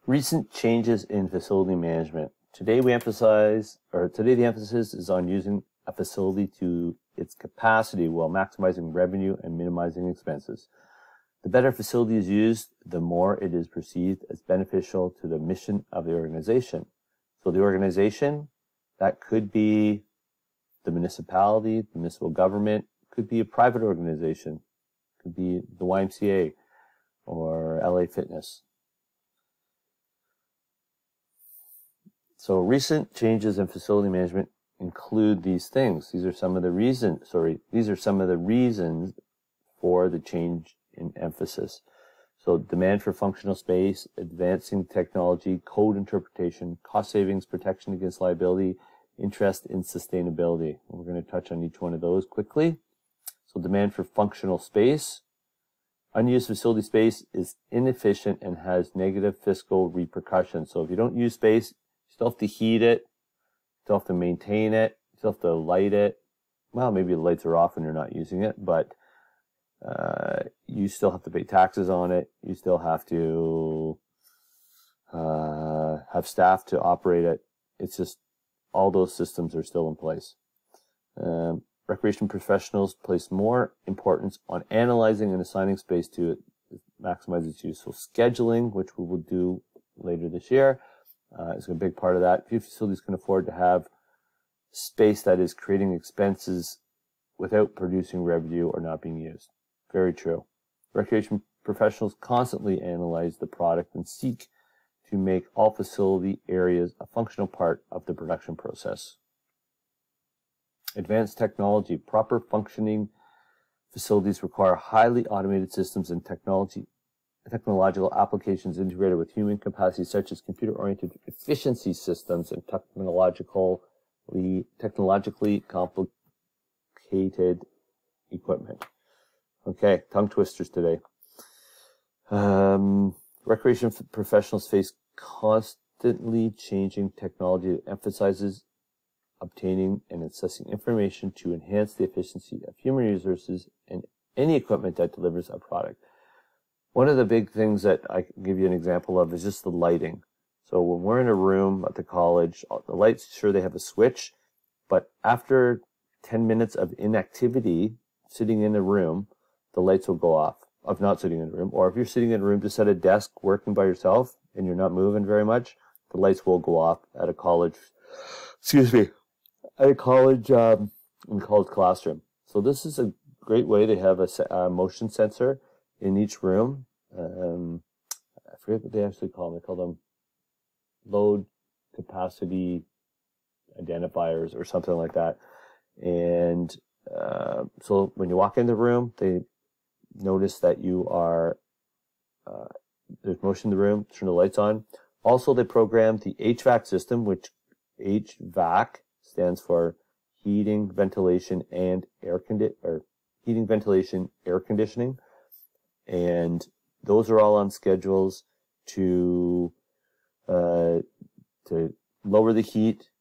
Recent changes in facility management. Today the emphasis is on using a facility to its capacity while maximizing revenue and minimizing expenses. The better a facility is used, the more it is perceived as beneficial to the mission of the organization. So the organization, that could be the municipality, the municipal government, could be a private organization, could be the YMCA or LA Fitness. So recent changes in facility management include these things. These are some of the reasons for the change in emphasis. So demand for functional space, advancing technology, code interpretation, cost savings, protection against liability, interest in sustainability. And we're going to touch on each one of those quickly. So demand for functional space. Unused facility space is inefficient and has negative fiscal repercussions. So if you don't use space, you still have to heat it, you still have to maintain it, you still have to light it. Well, maybe the lights are off when you're not using it, but you still have to pay taxes on it. You still have to have staff to operate it. It's just all those systems are still in place. Recreation professionals place more importance on analyzing and assigning space to it, maximize its use. So scheduling, which we will do later this year, is a big part of that. Few facilities can afford to have space that is creating expenses without producing revenue or not being used. Very true. Recreation professionals constantly analyze the product and seek to make all facility areas a functional part of the production process. Advanced technology. Proper functioning facilities require highly automated systems and technological applications integrated with human capacity, such as computer-oriented efficiency systems and technologically complicated equipment. Okay, tongue twisters today. Recreation professionals face constantly changing technology that emphasizes obtaining and accessing information to enhance the efficiency of human resources and any equipment that delivers a product. One of the big things that I can give you an example of is just the lighting. So when we're in a room at the college, the lights, sure, they have a switch, but after 10 minutes of inactivity, sitting in a room, the lights will go off. Of not sitting in a room, or if you're sitting in a room just at a desk working by yourself and you're not moving very much, the lights will go off at a college, in a college classroom. So this is a great way to have a motion sensor in each room. I forget what they actually call them. They call them load capacity identifiers or something like that. And so when you walk in the room, they notice that you are, there's motion in the room, turn the lights on. Also, they program the HVAC system, which HVAC stands for heating, ventilation, and air conditioning. And those are all on schedules to lower the heat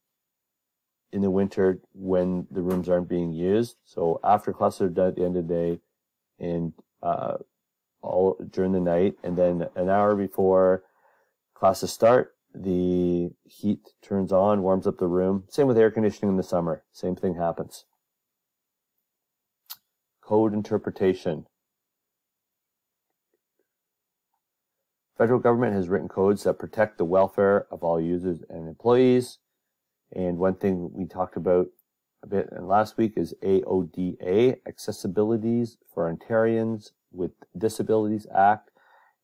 in the winter when the rooms aren't being used. So after classes are done at the end of the day, and all during the night, and then an hour before classes start, the heat turns on, warms up the room. Same with air conditioning in the summer. Same thing happens. Code interpretation. Federal government has written codes that protect the welfare of all users and employees. And one thing we talked about a bit last week is AODA, Accessibilities for Ontarians with Disabilities Act,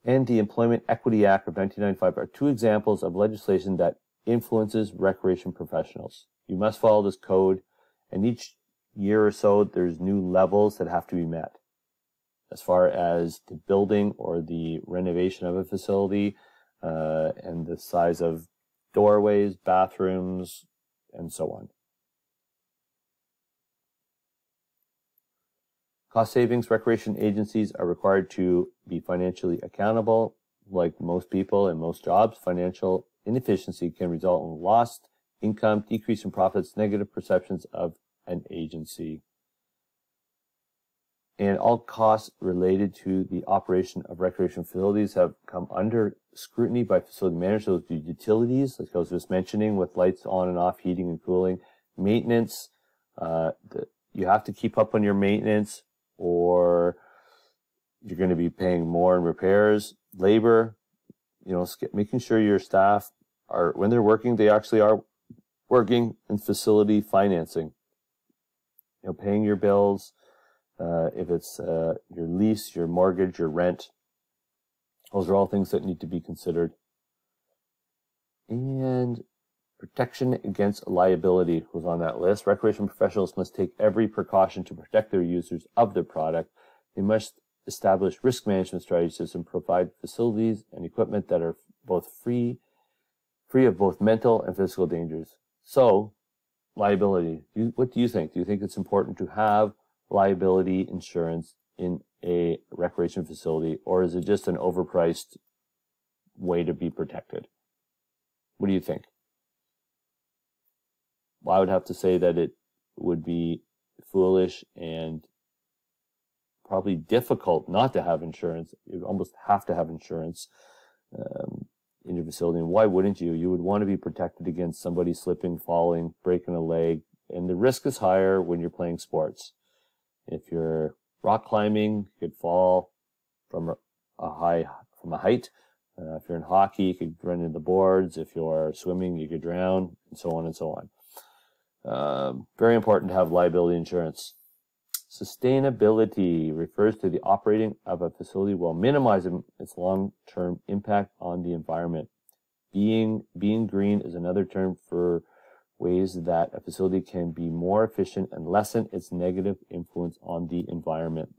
and the Employment Equity Act of 1995 are two examples of legislation that influences recreation professionals. You must follow this code, and each year or so there's new levels that have to be met as far as the building or the renovation of a facility, and the size of doorways, bathrooms, and so on. Cost savings. Recreation agencies are required to be financially accountable. Like most people in most jobs, financial inefficiency can result in lost income, decrease in profits, negative perceptions of an agency. And all costs related to the operation of recreation facilities have come under scrutiny by facility managers. Those utilities, like I was just mentioning, with lights on and off, heating and cooling, maintenance. You have to keep up on your maintenance, or you're going to be paying more in repairs. Labor, making sure your staff are, when they're working, they actually are working. In facility financing, paying your bills. If it's your lease, your mortgage, your rent, those are all things that need to be considered. And protection against liability was on that list. Recreation professionals must take every precaution to protect their users of their product. They must establish risk management strategies and provide facilities and equipment that are both free of both mental and physical dangers. So, liability. What do you think? Do you think it's important to have liability insurance in a recreation facility, or is it just an overpriced way to be protected? What do you think? Well, I would have to say that it would be foolish and probably difficult not to have insurance. You'd almost have to have insurance in your facility. And why wouldn't you? You would want to be protected against somebody slipping, falling, breaking a leg. And the risk is higher when you're playing sports. If you're rock climbing, you could fall from a height. If you're in hockey, you could run into the boards. If you're swimming, you could drown, and so on and so on. Very important to have liability insurance. Sustainability refers to the operating of a facility while minimizing its long-term impact on the environment. Being green is another term for ways that a facility can be more efficient and lessen its negative influence on the environment.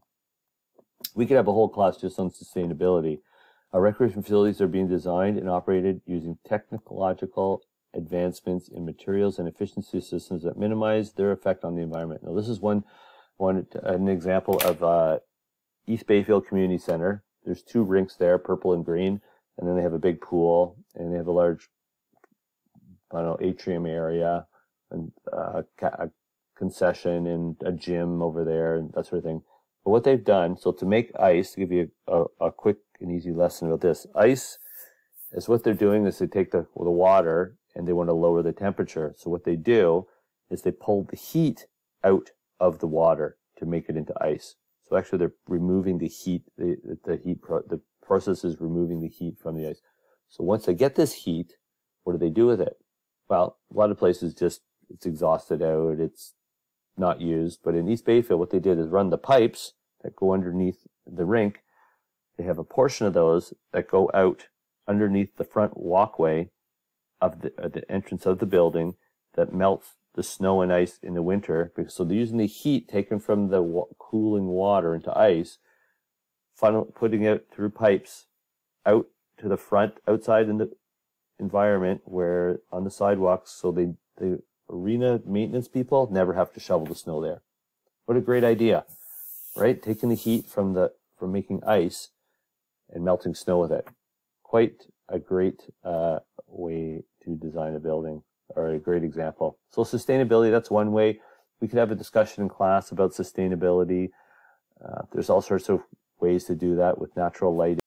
We could have a whole class just on sustainability. Our recreation facilities are being designed and operated using technological advancements in materials and efficiency systems that minimize their effect on the environment. Now, this is an example of East Bayfield Community Center. There's 2 rinks there, purple and green, and then they have a big pool, and they have a large atrium area, and a concession and a gym over there, and that sort of thing. But what they've done, so to make ice, to give you a quick and easy lesson about this, ice is what they're doing is they take the water and they want to lower the temperature. So what they do is they pull the heat out of the water to make it into ice. So actually they're removing the heat, the process is removing the heat from the ice. So once they get this heat, what do they do with it? Well, a lot of places it's exhausted out, it's not used. But in East Bayfield, what they did is run the pipes that go underneath the rink. They have a portion of those that go out underneath the front walkway of the entrance of the building that melts the snow and ice in the winter. So they're using the heat taken from the cooling water into ice, putting it through pipes out to the front, outside in the environment, where on the sidewalks, so the arena maintenance people never have to shovel the snow there. What a great idea, right? Taking the heat from making ice and melting snow with it. Quite a great way to design a building, or a great example. So sustainability, that's one way. We could have a discussion in class about sustainability. There's all sorts of ways to do that with natural lighting.